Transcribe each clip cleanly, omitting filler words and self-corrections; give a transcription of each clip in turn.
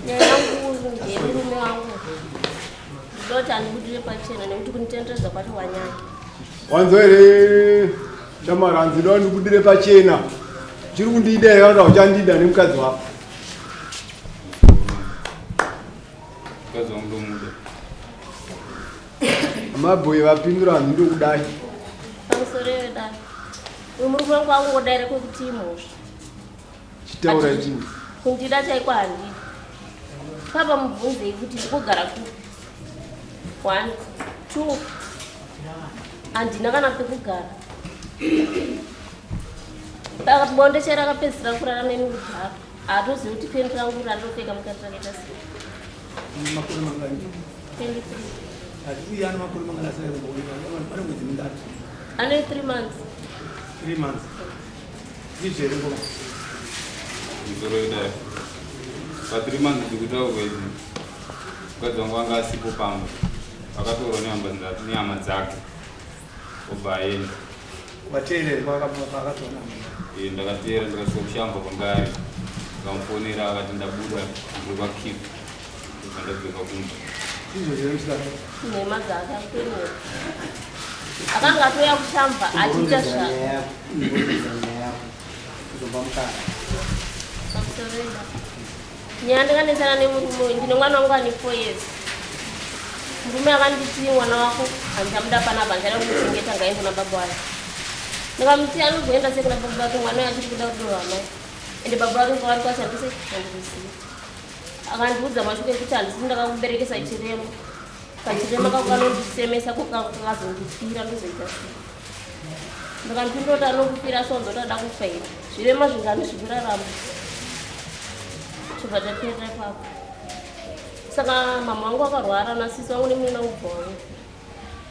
nyaya yangu ndemurume wangu ndoti andibudire pachena nekuti kunitendedza kwacho wanyanya wanzo here Shamaranzi ndo ndibudire pachena chiri kundida here kana uchandida nemukadzi wako mabhoyi vapindura hanzi ndokudai pamusoro yedai murume wangu angodaire kwekuti imhosva chitaura chii kundida chaiko handidi papa mubvunzei kuti ndikugara kupi 1 2 handina kana pekugara saka bonde cherakapedzisira kurara neni kudhara haatozivi kuti pendi rangu randopfeka mukati rakaita sei ane 3 months pa 3 months ndikutaura kwezi mukadzi wangu anga asipo pamwe akatorwa nehama dzake obva aenda ndakateera ndikasvika kushamba kwangari ndikamufonera akati ndabuda ndiri kwakipa andadzoka kumba nhema dzaakapenera akanga atoya kushamba achiita zvapamusoroenda nyaya ndikanetsana nemurume ndine mwana wangu ane 4 years murume akanditi mwana wako handichamuda panapa ndichada kumuchengeta ngaende kuna baba wake ndikamuti anozoenda sei kuna baba wake mwana achiri kuda kudorwa mai ende baba wake kwavari kwashandise handikuzivi akandiudza mashuku ekuti handisi ndakakuberekesa chirema kachirema kakanondisemesa kokakazondifira ndozoita sei ndikandipindura kuti anokufira so nzoti ada kufaira zvirema zvingani zvikurarama chobva taperera ipapo saka mama wangu akarwara nasisi wangu nemunina ubva wangu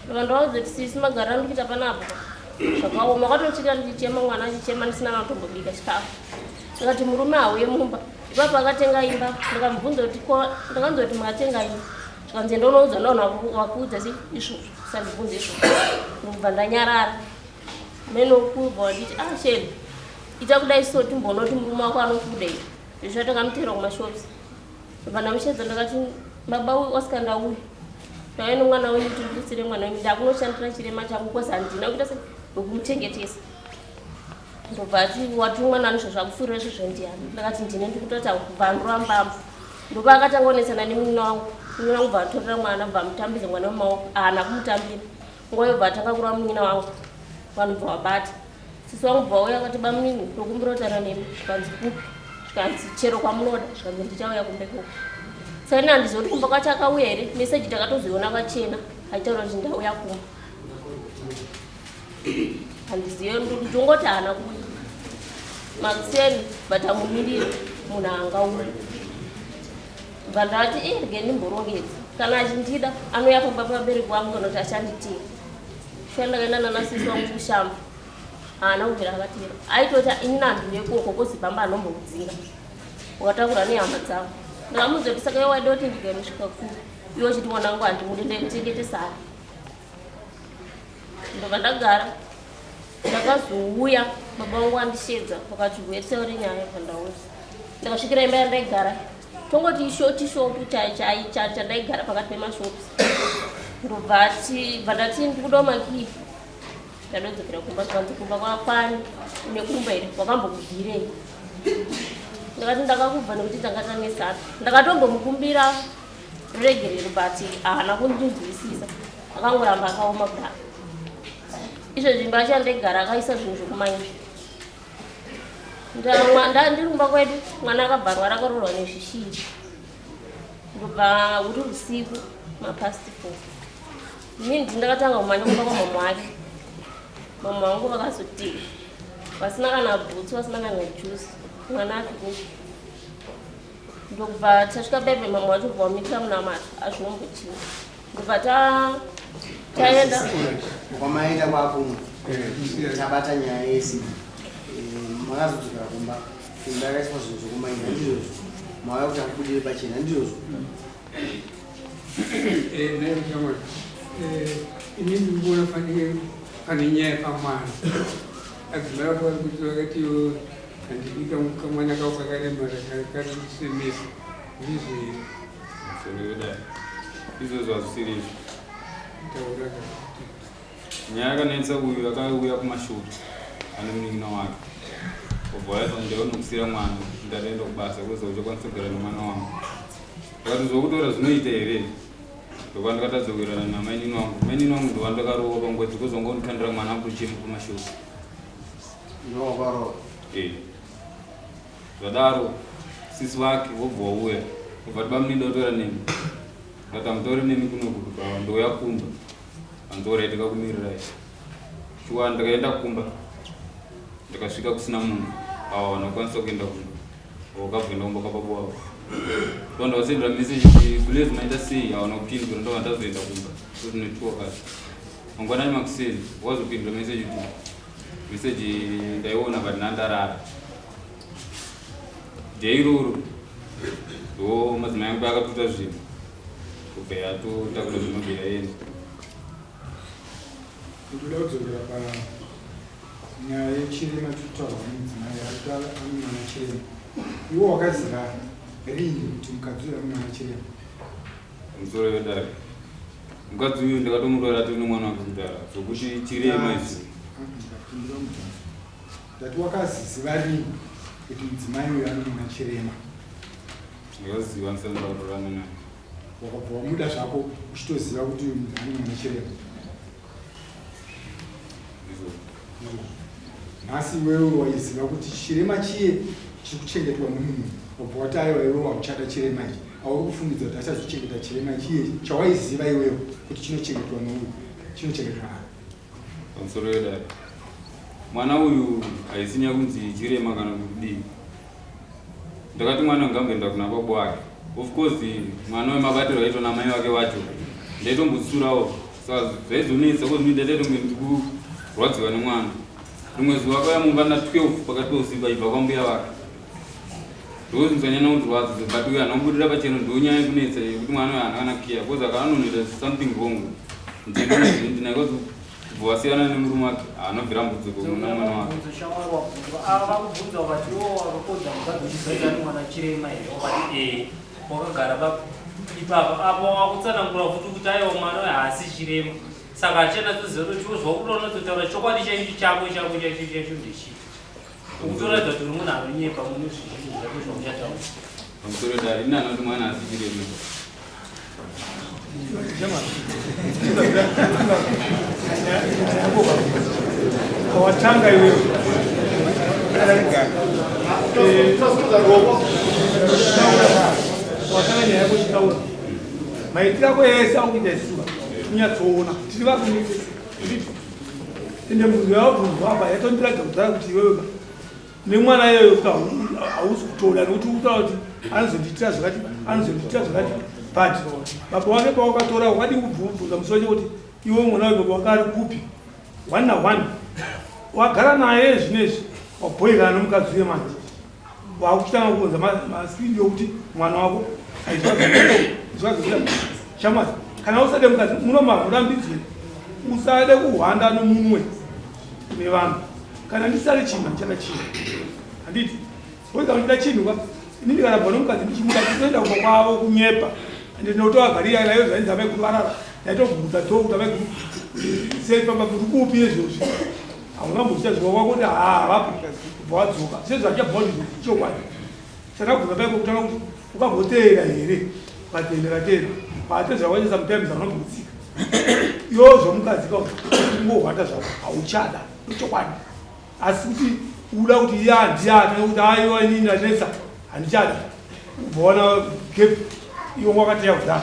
ndikandovaudza kuti sisi magara ndikuita panapa zvakaoma akatochita ndichichema mwana achichema ndisina katombobika chikafu ndikati murume hauye mumba ipapo akatenga imba ndikamubvunza kuti ndakanzwa kuti makatenga imba zvikanzi ndonoudza ndaona wakuudza se izvozvo sandibvunza izvozvo ndikubva ndanyarara menokubva wanditi sheri ita kudai so timbonoti murume wako anokudai izvo zvatangamutera kumashops bva ndamushedza ndakati baba oscar ndauya ndauya nemwana wenyu kuti ndikutsire mwana wenyu ndakunoshandira chirema changu kozi handina kuita se ndokumuchengetesa ndobva ati wati mwana anisvo zvakupfuurira izvozvo ndiani ndakati ndine ndikutoti kubva ndorambambo ndopa akatangoonetsana nemunina wangu munina wangu bva atorera mwana bva amutambidza mwana wemaoko haana kumutambira nguva yobva atanga kurova munina wangu vanhu bva wabata sisi wangu bva uya akati bamunini ndokumbira kutaura nemi zvikanzi kupi zvikanzi chero kwamunoda zvikanzi ndichauya kumbekoko saka ine handizoti kumba kwacho akauya here meseji takatozoiona pachena achitaura kuti ndauya kumba handizive ndongoti haana kuuya makuseni but amumirire munhu angauya bva ndati rege ndimborongedza kana achindida anouya pamba pabereki wangu kana kuti achanditii shandakaenda nanasisi wangu kushamba haana kubvira akatira aitoti ini nandinekoko kozi pamba anombokudzinga wakatakura nehama dzavo ndikamuudza kuti saka iwaida kuti ndiganisvika kuri iwo chiti mwana wangu handimudi ndekuchengetesa ari ndobva ndagara ndakazouya baba wangu andishedza wakati rwetseo renyaya pandauza ndakasvikira imba yandaigara tongoti ishotishopu chandaigara pakati pemashops ndobva ndati ndikudawo makii ndadodzokera kumba zvikanzi kumba kwakwani nekumba iri wakambokubvirei ndakati ndakakubva nekuti tangatanesana ndakatombomukumbira regerero but haana kundinzwisisa akangoramba akaoma kudaro izvezvi imba chandaigara akaisa zvinhu zvokumanya ndiri kumba kwedu mwana akabvarwa rakarorwa nezvishiri ndobva uri usiku mapasti 4 inini ndakatanga kumanya kumba kwamama wake mama wangu vakazoti vasina kana bhutsu vasina kana juice mwana ati ndobva tasvika bebe mama wacho bva wamitira munamata azvinombochiwa ndobva taenda kwamaita kwakumwe tabata nyaya yesi makazodzokera kumba imba yakaiswa zvinhu zvokumaina ndizvozvo mauya kuti akubudire pachena ndizvozvo ini ndikuona pane nyaya pamwana adzimai vavari kuti vakatiwo handidika kamwana kako kakaremara kakarisemesa ndizvi Sorry, izvo hazvisiri izvi. taura Nyaya yakanetsa uyu akauya kumashure ane munin'ina wake. Obva yazi ndinokusira mwana ndataenda kubasa kuweza uchakwanisa kugara nemwana wangu. Vakati zvokutora zvinoita here? Ndokwandakatadzokerana namainini wangu. Mainini wangu ndowandakarowa pangwedzi kuzonga undikandira mwana wangu chemu kumashure. Ndowakarowa. Zvadaro sisi vake vobva vauya. Ubva tibamunida utora nemi. Ndatamutori nemi kunokuti ndouya kumba. Andora ndikakumirirai. Shuwa ndakaenda kumba. Ndakasvika kusina munhu. Awa ndakwanisa kuenda kumba. Wakabvenda kumba kwababa wavo. Ndakasendera message kuti kule zvinoita sei awana kupindura ndova ndazoenda kumba. Kuti network asi. Mangwanani makuseni wazopindura message kuti message ndaiona but ndandarara. Deiroro. Do madzimai angu akatuta zvinhu. Kubva yatotakura zvinobvira yenda. Ndoda kudzokera panyaya yechirema tutaura mudzimai ari mwana chirema. Iwo wakaziva rini kuti mukadzi uyu ari mwana chirema? Musoro wedare. Mukadzi uyu ndakatomurora tiri nomwana wake kudhara zvokuti chirema izvi. Ndati wakaziva rini kuti mudzimai uyu ari mwana chirema? Ndikaziva ndisandakatorana naye. Wakabva wamuda zvako uchitoziva kuti uyu munhu ari mwana chirema? Nhasi iwewe waiziva kuti chirema chiye chiri kuchengetwa nomunhu, wabva wati aiwa iwewe wauchada chirema ichi, hauri kufungidza kuti achazochengeta chirema chiye chawaiziva iwewe kuti chinochengetwa nouyu, chinochengetwa naye. Pamusoro wedare. Mwana uyu haisinya kunzi chirema kana kudii. Ndakati mwana ngamboenda kuna baba wake. Of course mwana wemabatiro aitwa namai wake wacho. Ndaitombotsurawo. Saka zvaizonetsa kuti ndikurwadziwa nemwana. Rimwe zuva akauya mumba na 12 pakati peusiku aibva kwambuya vake. Ndozinzanyanya kurwadza but uyu anobudira pachena ndonyaya yekunetsa yekuti mwana uyu haana kana care because akaanonoita something wrong. Ndinakoti kubva wasiyana nemurume wake anobvira mbudziko kuna mwana wake. Vakubvunza vakati iwo wakakodza mukadzi uchizoita nemwana chirema here wakati wakagara ipapo apo wakutsanangura futi kuti aiwa mwana uyu haasi chirema. Saka achena toziva kuti uzwa kutoona totaura chokwadi chaichi chako chaicho ndechii. Ukutoratidza kuti uri munhu anonyepa mune zvinhu zvako zvauchataura. Pamusoro wedare ini anoti mwana haasi chirema. Watanga iwewe. Watanga nyaya yako chitaura. Maitiro ako ese akuita isuva. Kunyatsoona. Tiri vakunike. Ende munhu wabvunzwa apa yatondiratidza kudhara kuti iwewe nemwana iyeyo hausi kutoda nekuti utaura kuti anozondiitira zvakati but baba wake pawakatora wakadi kubvunza musoro chekuti iwe mwana uyu baba wake ari kupi 1 na 1 wagara naye zvinezvi wabhoyikana nomukadzi uye manje wakuchitanga kuonza maspindi okuti mwana wako aizvazvira shamwari kana usade mukadzi munomavhurambidzwe usade kuhwanda nomumwe nevanhu kana ndisari chinhu ndichada chinhu handiti wega ndida chinhu ka ini ndikarabva nomukadzi ndichimuda kutoenda kuba kwavo kunyepa ende ndinotovagarira nayo zvainzi amai kuvarara ndaitobvudza to kuti amai seifamba kuti kupi izvozvi haungambochita zviwa kuti havapo kubva wadzoka sezvachabva chokwadi chakabvunza paiko kutanga kuti ukamboteera here ukatendera tera patezvakwaita sometimes haungambotsika iwo zvomukadzi kaungohwata zvako hauchada chokwadi asi kuti uda kuti iye handiata nekuti aiwa inini anetsa handichada ubvaona gap iwo wakateya kudhara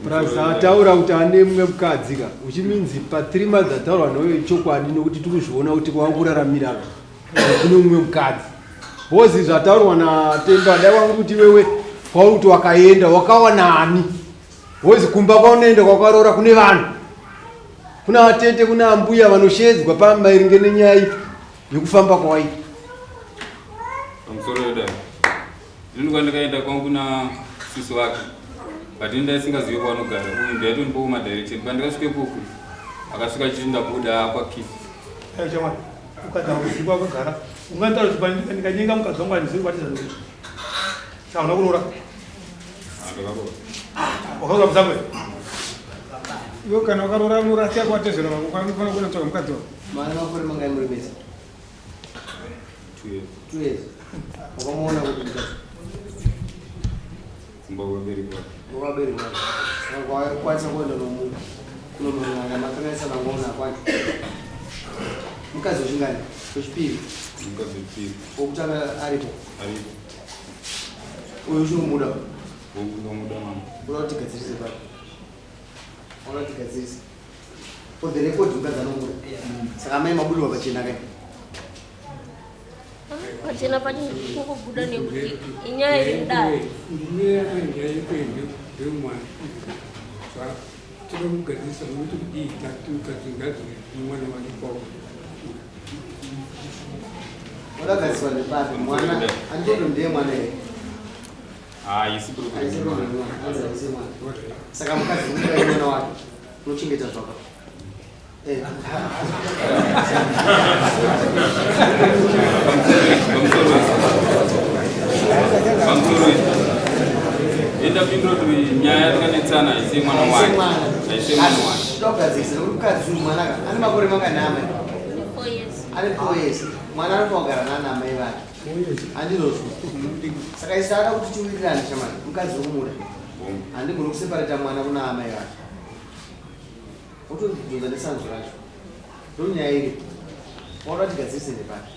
Praza ataura kuti ane mumwe mukadzi ka uchiminzi pa 3 months ataura noyo chokwadi nokuti tikuzviona kuti wakuraramira kune mumwe mukadzi bozi zvataurwa na Temba dai wangu kuti wewe kwauri kuti wakaenda wakawana ani bozi kumba kwaunoenda kwakarora kune vanhu kuna atete kuna ambuya vanoshedzwa pamairinge nenyaya yekufamba kwawaita. Pamusoro wedare. Ndinonga ndakaenda kwangu kuna sisi wake. But ndaisingazivi kwaanogara. Uyu ndaitonipa kumadirection. Pandakasvike kuku akasvika chichinda buda kwakifi. Chamwari ukadza kuziva wakagara ungantaura kuti ndikanyenga mukadzi wangu handizivi kwatiza nokuti Sawa unakurora. Ndakaro. Wakaza mzakwe. Yo kana ukarora murasiya kwatezera kwani fana kuna toka mukadzi wako. Mwana wako uri mangai muri besa. 2 years. Ukamuona kuti Mbogo mbili kwa. wakaberi mwana. Kwatsa kwenda nomuntu. Kuno mwana makanisa na ngona kwani. Mkazi uchingani. Kuchipiri. Mkazi pili. Okutanga aripo. Aripo. Uyu shungu muda. Muda mama. Unoti kazirise pa. Unoti kazirise. For the record mkazi anongola. Saka mai mabudu wapachena kai. Pachena pachena kukubuda nekuti inyaya iridari. Ndimira kwenjaya kwenyu ndemwana. Saka tinomugadzisa nokuti kudii tukadzingadzire mwana wanikwavo. Wakagadziswa nepapi mwana anditondo ndiye mwana here. Isikuru kwa. Aisiro mwana. Anza mwana. Saka mkazi unga mwana wake. Unochengeta zvaka. Enda pindro tu nyaya yakanetsana isi mwana wake. Aise mwana wake. Tokadzisa mkazi mwana ka. Ani makore manganama. 4 years. Ari 4 years. Mwana anotogara nana mai vake. Andinozo. Saka isada kuti tiwirirane chamani. Mkazi umuda. Andigona kuseparata mwana kuna amai vake. Utodzoza nesanzo racho. Ndonyaya iri. Wauda tigadzise nepaki.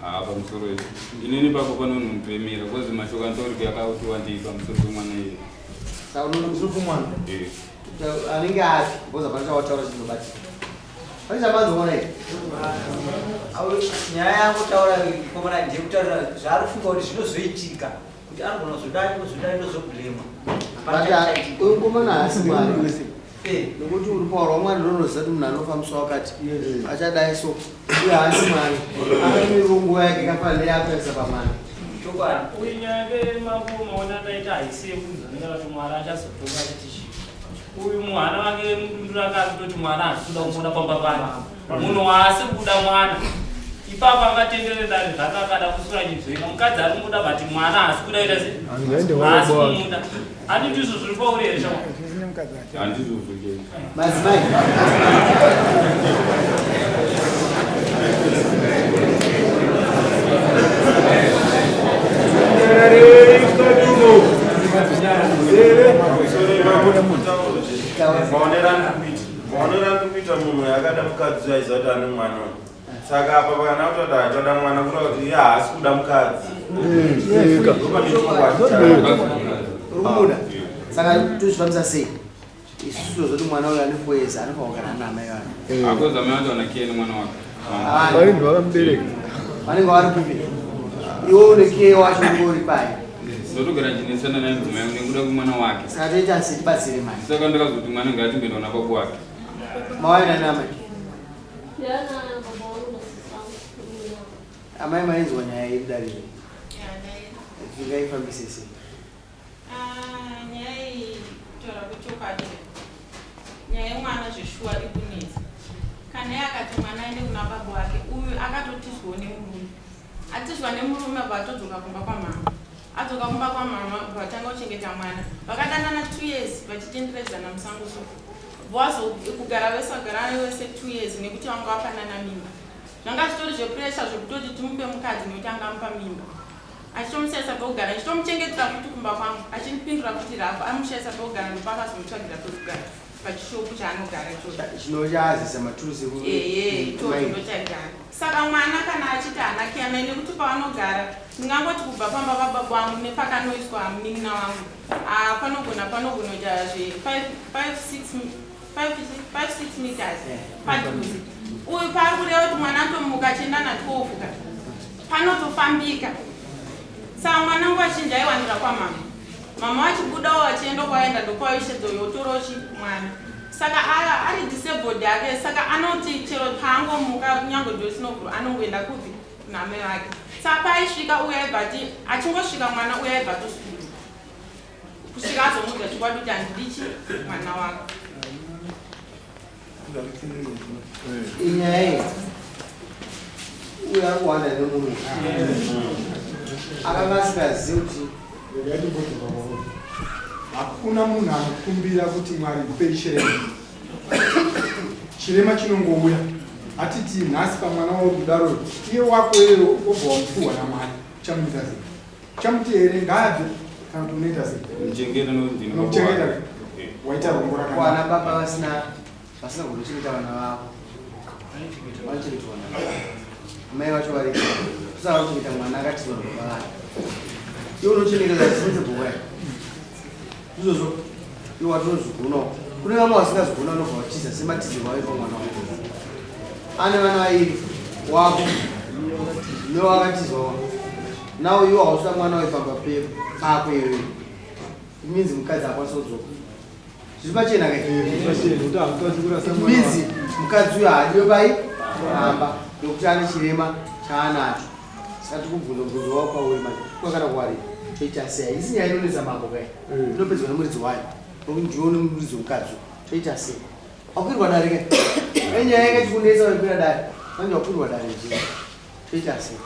Pamusoro ichi. Inini papo panonhundemera kozi mashoko antaurika akauti wandii pamusoro pemwana iye. Saka unoona kusoro kwemwana. Anenge ati because apana chawataura chinobati. Pane chamanzoona here. Nyaya yangu taura komana ndekutaura zvaari kufunga kuti zvinozoitika kuti anogona kuzodai ndozobhurema. But uyu mukomana haasi mwari. Nokuti uri paura mwana ndonoziva kuti munhu anofambiswa wakati achadai so uye haasi mwari. Akamirwa nguva yake kafanira neyakutarisa pamwana. Uyu nyaya vemako maona taita haisiye kunzanira kuti mwari achazotonga chitishi. Uyu mwana wake mudundu rakatoti mwana asikuda kumuona pamba pano. Munhu waasi kuda mwana. Ipapo angatenderera ari zvakakada kusura chibveka. Mukadzi ari kumuda bati mwana asi kuda ita sei? Haasi kumuda. Handiti izvo zviri pauri here shama? Handizvo zvekei. Madzimai. Maonera kuita munhu yakada mukadzi aiziva kuti ane mwana. Saka apa kana kuti atoda mwana kureva kuti iye haasi kuda mukadzi. Urumuda. Saka tozvifambisa sei? Isusu zoti mwana uyu ane 4 years anofanira kugara naamai vake. Akozi amai vacho vanakiya nemwana wake. Vanenge vakamubereka. Vanenge vari kupi. Iwo unekiye wacho ungori pai. Ndotogara ndichinesana naye mdzimai yangu nekuda kwemwana wake. Saka toita sei tibatsire mari. Saka ndakazoti mwana ngatimboenda kuna baba wake. Mawaenda naamai. Yana baba wangu na sisa wangu. Amai mainzwa nyaya iri darire. Tingaifambise sei? Nyaya iyi tora kuchokwadi. Nyaya yemwana zveshuwa ikunetsa. Kana yakati mwana aende kuna baba wake, uyu akatotizwawo nemurume. Atizwa nemurume batodzoka kumba kwamama. Adzoka kumba kwamama vatanga kuchengeta mwana. Vakadanana 2 years vachitenderedzana musango so. Kugara vese vagara vese 2 years nekuti vanga vapanana mimba. Zvanga zvitori zvepuresha zvekutoti timupe mukadzi nekuti angamupa mimba. Achitomushaisa pekugara, achitomuchengetera futi kumba kwangu, achindipindura futi rapo, amushaisa pekugara ndopakazomutsvagira pekugara pachishopu chaanogara ichocho. Chinochaazisa maturusi ichocho ndochagara. Saka mwana kana achiti hanakiyamai nekuti pavanogara, ndingangoti kubva pamba pababa vangu nepakanoiswa munin'ina wangu. Panogona kuita 5-6 meters padhuze. Uyu paari kureva kuti mwana atomuka achienda na12 ka. Panotofambika. Saka mwana nguva zhinji aiwanira kwamama. Mama vachibudawo vachienda kwaenda ndokwaishedzo yotorochi mwana. Saka ari disabled yake, saka anoti chero paangomuka kunyange dosinoguru anongoenda kupi kuna mai vake. Saka paisvika uye aibvati achingosvika mwana uye aibva tosukuru. Kusvika azomudza chikwadi kuti handidichi mwana wako. Inyaya iyi uyu ari kuwanda nemunhu. akanga asikazivi kuti hakuna munhu anokumbira kuti Mwari mupei chirema chinongouya atiti nhasi pamwana wokudaro iye wako ero obva wamupuhwa naMwari uchamuita sei uchamuti here ngaabve kana kuti unoita sei nokuchengeta waita rombo wana baba vasina kundochengeta vana vavo vanochengeta vana vavo amai vacho variko kusava kuchengeta mwana akatizwa baba vake iwe unochengetedza zvisinzeboya izvozvo iwe watinozvigunawo kune vamwe vasingazviguna unobva vatiza sematizirwo aipa mwana wako ane vana vairi wako newakatizwa nawo iwo hausa mwana waipamba pako iwewe iminzi mukadzi akwanisa kudzoka zviri pachena kaimizi mukadzi uyo haadiwe pai amba nokuti ane chirema chaanacho saka tikubvunza mubvunzo wavo pauri manje kwakana kuwari toita sei isi nyaya inonetsa mambo kai inopedzwa nemuridzi wayo nokuti ndiwo nemuridzi wemukadzi toita sei wakwirwa dare kai enyaya yakachikunetsa waikwira dare manje wakwirwa dare njia toita sei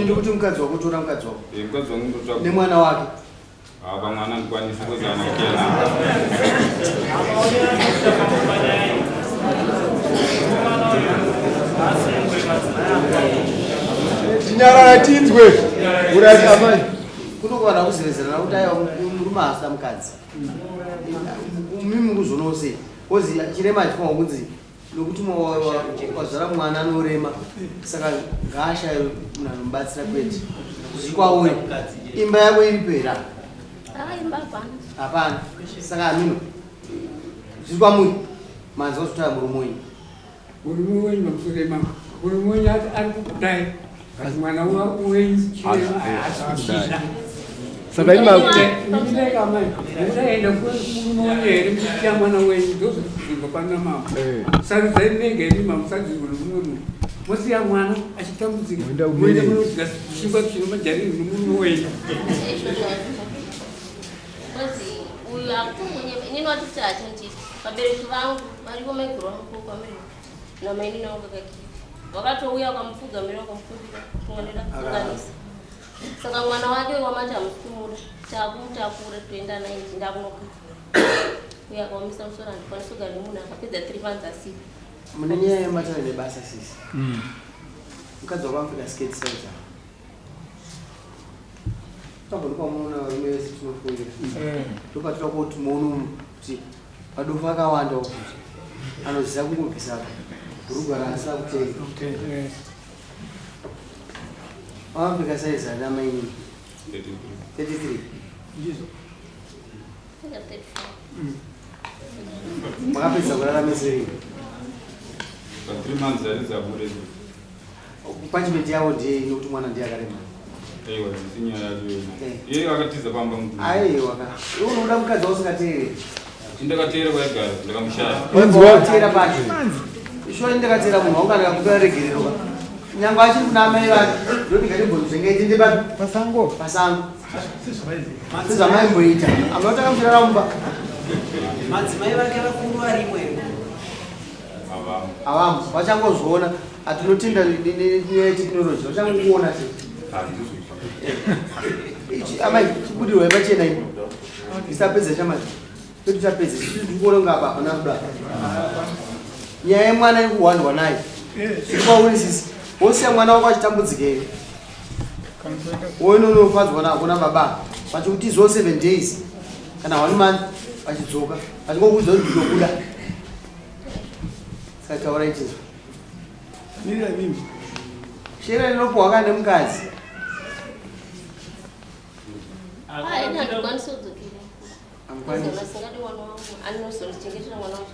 ndikuti mukadzi wako tora mukadzi wako nemwana wake mwana ndikwanisa tinyarara tinzwe urati amai kunokwana kuzivezerana kuti aya murume asina mukadzi mimi kuzonose kozi chirema chifanwa kunzi nokuti wazvara mwana anorema saka ngaashaye munhu anomubatsira kwete zvikwauri imba yako iri pera hapana saka amino zviri kwamuri manzi wazotaya murume wenyu murume wenyu vamusorema murume wenyu ari kukudai asi mwana wenyu chirema asikushina saka itaenda kumurume wenyu here muchitia mwana wenyu ndozvozvimba pana mama sarudzai nenge heri mamusadzirwa nomume munhu mosiya mwana achitambudzika muende munodya chingwa chino majariri nomurume wenyu uyu akutongonyemenini watiti achanjiti vabereki vangu variko maiguru vangu kwamiri namaini navo kakakiri wakatouya wakamupfugamira wakamufundira kutonganira kufunganisa saka mwana wake wamanje hamusukumuda takutakura toenda naye ndakunoka uye akawamisa musoro handikwanisa kugara nemunhu akapedza 3 months asipa mune nyaya yematana nebasa sisi mukadzi wako amupfeka sketi saiza tambonekwamuona varume vese tinofundira topatira kuti muono kuti madofu akawanda okuti anoziva kungobvisa rugwa raasina kuteera wamapfeka saiza namaini 33 makapedza kuraramisei pachimeti yavo ndiyei nokuti mwana ndiye akarema aiwa iwe unoda mukadzi wausingateere ndakateera kwaigara ndakamushaya wateera pacho ishori ndakateera munhu waunga kutora regerero nyange achiri kuna amai vake ndondingatibvozvengaitinde pasango sezvamaimboita amaotaka muchirara mumba madzimai vake vakuru varimwe avamo vachangozviona hatinotenda nyaya yetekinoloji vachangokuona se amai chibudirwa ipachena ino isapedza chamai petu tapedza tikuona kunga apa hapana kuda nyaya yemwana iri kuhwandwa nayo ikwauri sisi wosiya mwana wako achitambudzika here woinonofadzwa nako nababa vachikutiziwo 7 days kana 1 month vachidzoka vachingokudza kuti ndinokuda saka taura itizvo mirira mimi shera rinopuhwa kana nemukadzi haina handikwanisi kudzokera singadi mwana wangu anozondichengetera mwana wangu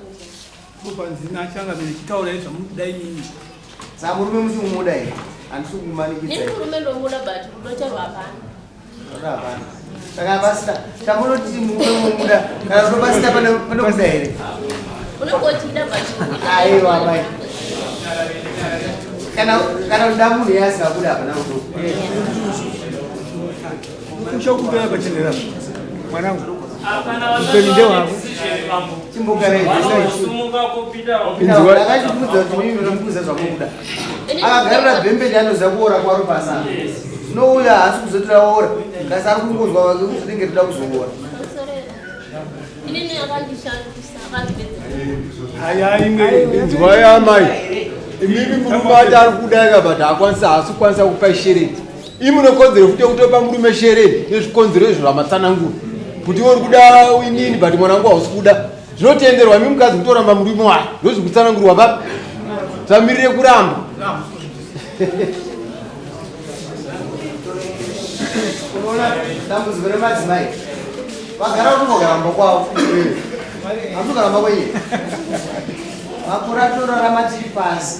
kupanzina achanga vechitaura zvamudai nini saka murume muchimuda here handisi kumanikidza ini murume ndomuda but rudo charwo hapana hapana saka pasita tamunoti murume muda kana topasita pane kuda here unenge uchida but aiwa mai kana uda munhu iye asingakuda hapana kudo ushokupera pachenera mwanangu kana wasange akachibvudza kuti mimi ndinomubuza zvamukuda akagarira bhembeni anoziva kuora kwaro pasana nouya haasi kuzotora ora kasi ari kungozwa wake kuti ringe rida kuzoora inzwa yamai imimi murume ati ari kudayika but haasi kukwanisa kupa shereti imunokodzero futi kutopa murume shereti nezvikonzero izvo zvamatsanangura kuti uri kuda inini but mwanangu hausi kuda zvinotenderwa imi mukadzi kutoramba murume wayo ndozvikutsanangurwa papa tamirire kuramba unoona dambudziko remadzimai vagara kutogaramba kwavo hatogaramba kwenye makore atorarama tiri pasi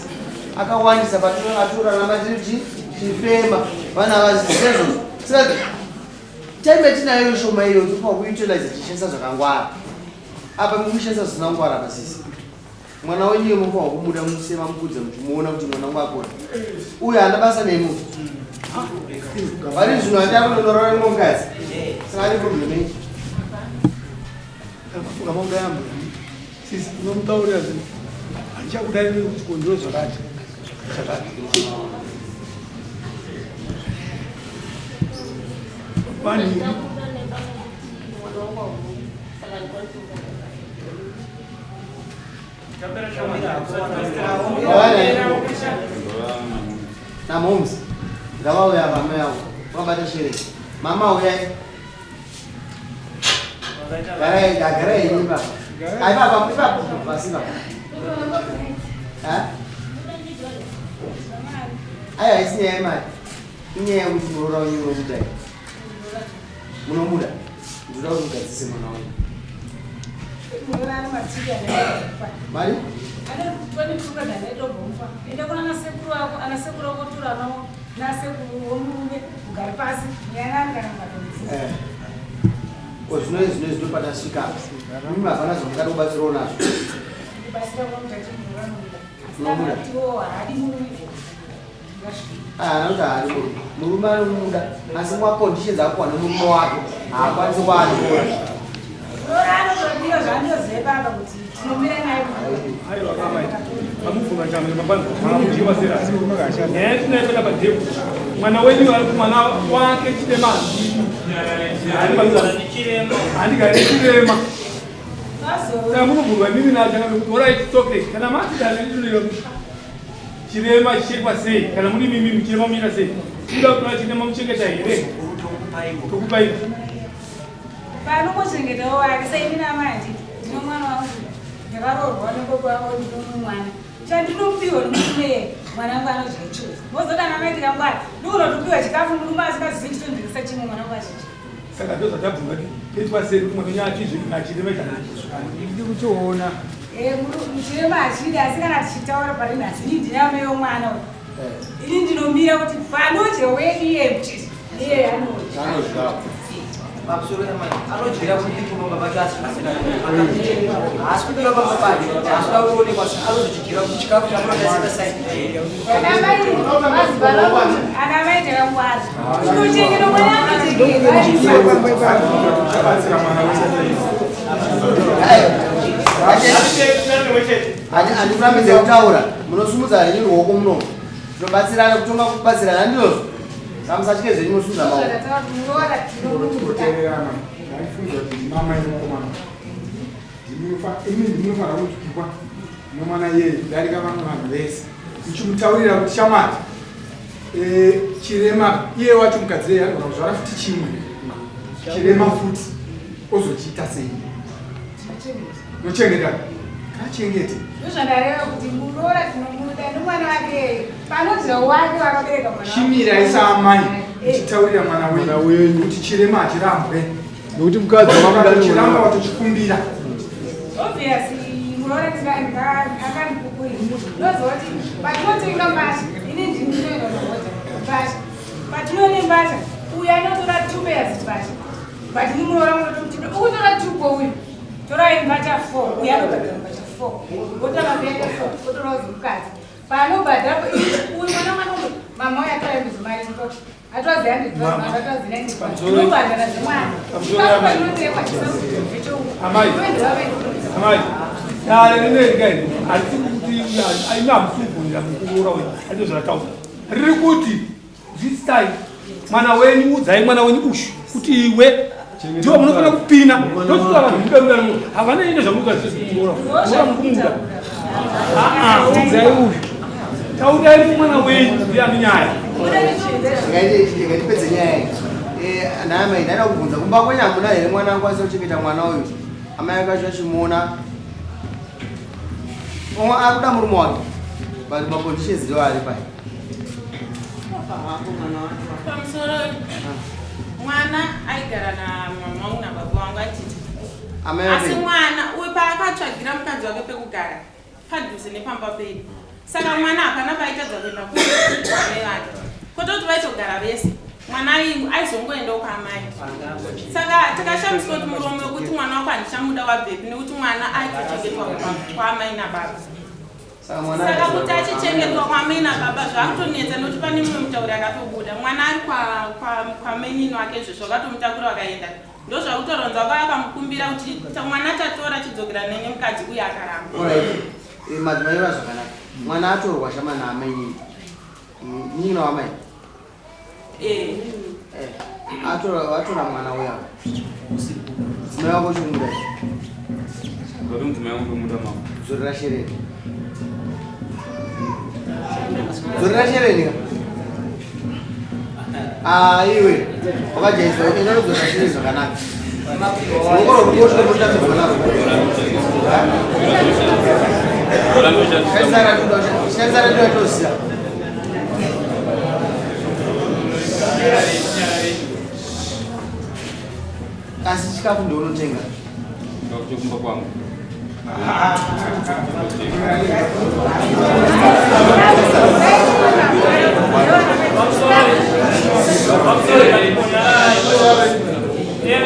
akawandisa atorarama tiri tichifema vanhu avazizezvo saka taime tinayo shoma iyo tofa kuutilize tichishandisa zvakangwara apa mukushandisa zvisina ngwara pasisi mwana wenyu mufanwa kumuda musema mukudze muchimuona kuti mwana wangu akona uye haana basa nemu vari zvino handakunonora nemukadzi saka ari probleme ukamuda yambo sisi unomutaurira zvinhu handichakudai nekuchikondero zvakati vanhu namhomes ngavauya vama yavo vakabata shereni mama uyai garai imba aipapa pasipa aya haisi nyaya yemari inyaya yekuti muroora wenyu unomudai munomuda ndoda kuti mugadzise mwana wenyu mari zvinoi zvinopata mimi havana zvamukada kubatsirawo nazvo munomuda haana kuti haadi murume anomuda asi mwaconditions akuwana murume wake haakwanisi kuatora mwana wenyu mwana wake chitema handigari chirema saka munobvurwa mimi naoraitoke kana matidanaiyo chirema chichekwa sei kana muri mimi muchirema muita sei ida kutora chirema muchengeta here tokupaipa panomochengetawo wake saimina manje ndino mwana wangu ndakaroorwa nekokwavo ndinomwana chandinopiwa nomurume mwanangu anozvaichuza mozodana maitika ngwara ndikunotopiwa chikafu murume asingazivi chitondirisa chimwe mwanangu achichi saka ndozvatabvunga toitwa sei kuti mwana achirema ndiri kuchiona muchirema achidi asi kana tichitaura pari nhasi ini ndinameyo mwana ini ndinomira kuti panodyewe iye muchisi iye anodya anodyira kuti baba vacho asi kudiwa baba vacho asida kuonekwa anodyira kuchikafu chaanodaisika saidi ana maitira ngwara inochengera mwana handifambidze kutaura munosumudza henyu ruoko munomu tinobatsirana kutonga kubatsirana ndizvo samusatye zvenyu munosumudza maoko ndinofanira kutyikwa nomwana yeye kudarika vamwe vanhu vese ichimutaurira kuti shamati chirema iye wacho mukadzi yeye anogona kuzvara futi chimwe chirema futi ozochiita sei nochengeta kachengete ndozvandareva kuti muroora tinomuda nomwana wake panoziva wake vakabereka mwana shimirai saamai uchitaurira mwana wenyu kuti chirema hachirambwe nokuti mukadzi wakachiramba watochikumbira obviously muroora akandikukurira nozova kuti patinotenga mbasha ini ndinoenda nohoja mbasha patinoone mbasha uyu anotora tupe yaziti mbasha but nimuroora munotomutinda ukutora tupo uyu torai mbasha 4 uyu anobhadhara mbasha 4 otora mabeke 4 otora uzimukadzi panobhadhara uyu mwana mwana mama uyu atora mbizomari Atoziya ndidzoka, atoziya ndidzoka. Unobhadhara zvemwana. Papa inotekwa chisakuti zvichongo. Amai. Amai. Dale nenengai. Asi kuti aina msubunira mukuru wawe. Acho zvataura. Riri kuti this time mwana wenyu udzai mwana wenyu ushu kuti iwe ndiwo munofana kupina. Ndosika vanhu mudamudamo. Havana ine zvamuka zvikutora. Mwana mukumuda. Udzai ushu. Taudai mwana wenyu ndiyani nyaya. Ngaitipedze nyaya naamai ndaida kubvunza kumba kwenyu hamuna here mwana akwanisa kuchengeta mwana uyu amai akacho achimuona akuda murume wake but maconditions ndiwo ari pai pamusoro mwana aigara namama wangu nababa wangu atiti asi mwana uyu paakatsvagira mukadzi wake pekugara padhuze nepamba pedu saka mwana hapana paitadza kuenda kuamai vake kototi vaitogara vese mwana aizongoendawo kwaamai saka takashamiswa kuti muromo wekuti mwana wako handichamuda wabhepi nekuti mwana aitochengetwa kwaamai nababa saka kuti achichengetwa kwaamai nababa zvaakutonetsa nekuti pane mumwe mutauri akatobuda mwana ari kwamenini wake izvozvo akatomutakura wakaenda ndo zvakutoronza waka akamukumbira kuti mwana tatora chidzokera nene mukadzi uye akaramba madzimai vazvakanaka mwana atorwa shama naamai nyinyi nyinyi nawamai atora mwana uya dzimai wako chimuda zorera shereni zorera shereni iwe wakajaiswa inonozorera shereni zvakanaka sharisara ndoyatoziya asi chikafu ndounotenga kumba kwangu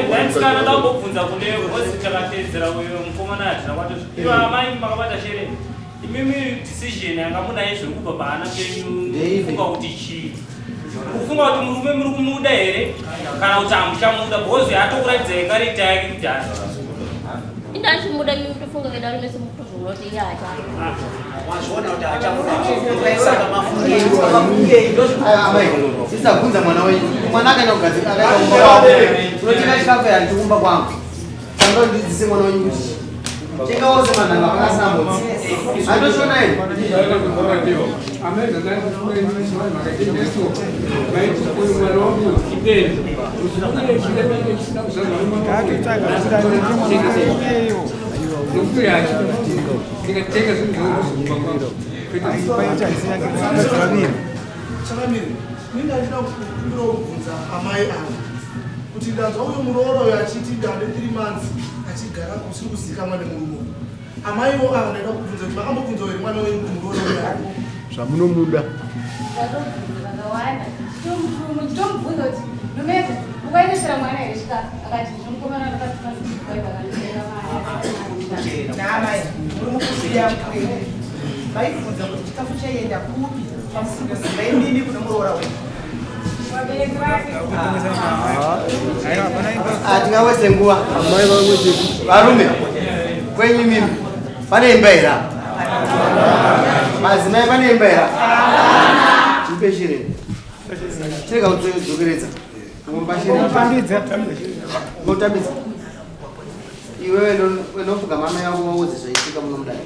ndaisikana ndakubvunza kune hosi takatedzera uyo mukomana atina kwatozvi ivo amai makabata shereni imimi decision yanga munai zviri kubva paana penyu kufunga kuti chii kufunga kuti murume muri kumuda here kana kuti hamuchamuda bhozi atokuratidzai karita yake kuti asi indachimuda mimi tofunga kada rimese mutozvonoti yacha wazviona kuti tisabvunza mwana wenyu mwana akaenda kugadzika akaenda kumba kwako unotenga chikafu yani chikumba kwangu sanga ndidzidzise mwana wenyu kuti chenga wose manhanga pakasina mhodzi andosvona here Chakamiri, ndinga kumbira kubvunza amai ava kuti ndanzwa uyo muroora uyo achiti ndane 3 months achigara kusiri kuzivikanwa nemurume amaivo ava ndaida kubvunza kuti makambobvunza here mwana wenyu kuti muroora uyo ari zvamunomuda nditomubvunza kuti nomeza ukaendesera mwana here chikafu akati zvomukomana naamai muri mukuziya mukuru vaibvunza kuti chikafu chaienda kupi vaimini kune muroora wenyu tingawedze nguva varume kwenyu mimi pane imba hera madzimai pane imba hera tipe shereni tirega kudzokeredza ngotambidza iwewe wenofuga mama yako waudze zvaitika muno mudai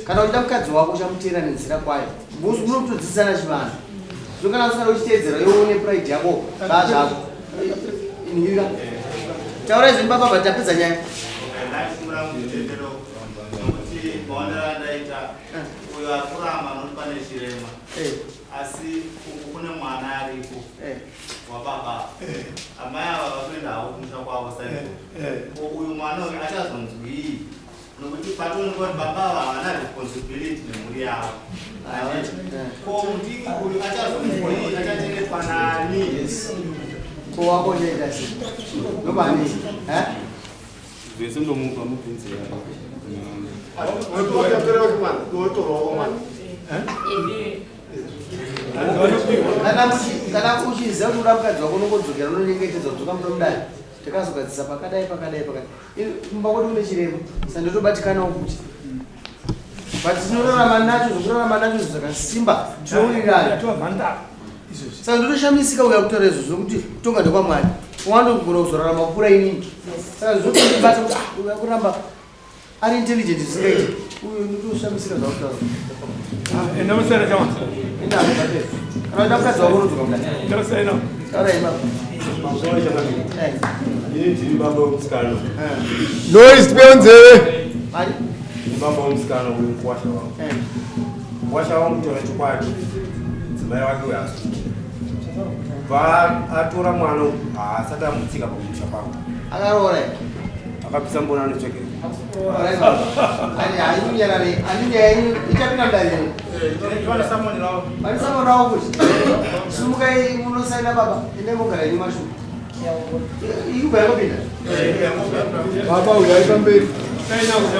kana uchida mukadzi wako uchamutera nenzira kwayo munotodzidzisana chivanhu zvokana usana uchiteedzera iwe une pride yako baa zvako inhirika taurai zvini baba batapedza nyaya uyo akuramba noti pane chirema asi kune mwana aripo wababa amai ava vakuendawo kumusha kwavo saiko uyu mwana achazonzwii nokuti patonongoti baba ava havana responsibility nemhuri yavo ko mudiki uyu achazonzwii achachengetwa nani ko wako ndoita sei nobani zvese ndomupa mubvunzira kana uchiziva kuti uda mukadzi wako unongodzokera unonyengetedza kudzoka muno mudai takazogadzisa pakadai kumba kwati une chirema sandotobatikanawo kuti but tinorarama nacho zvokurarama nacho zvakasimba tinowirirana saka ndotoshamisika uya kutaura izvo zvokuti kutonga ndekwamwari wandogona kuzorarama kupfuura inini saka zvokundibata kuti uya kuramba ari intelligent zvisingaiti uyu ndotoshamisika zvakutaura ndamusara chama anoda mukadzi wako unodzoka mudai ndamusara Noise tipeonze. Mari? Baba umsikana uyu kuwasha wangu. Kuwasha wangu chona chokwadi. Dzimai wake uyazo. Atora mwana asati amutsika pamusha pangu. Akaroora here? Akapisa mbona anochekera. Ichapinda mudai lero. Mari samonerawo kuti simukai munosaina baba ende mogara ine mashuka. Ikubva yakopinda? Baba uyu ari pamberi. Saina kuti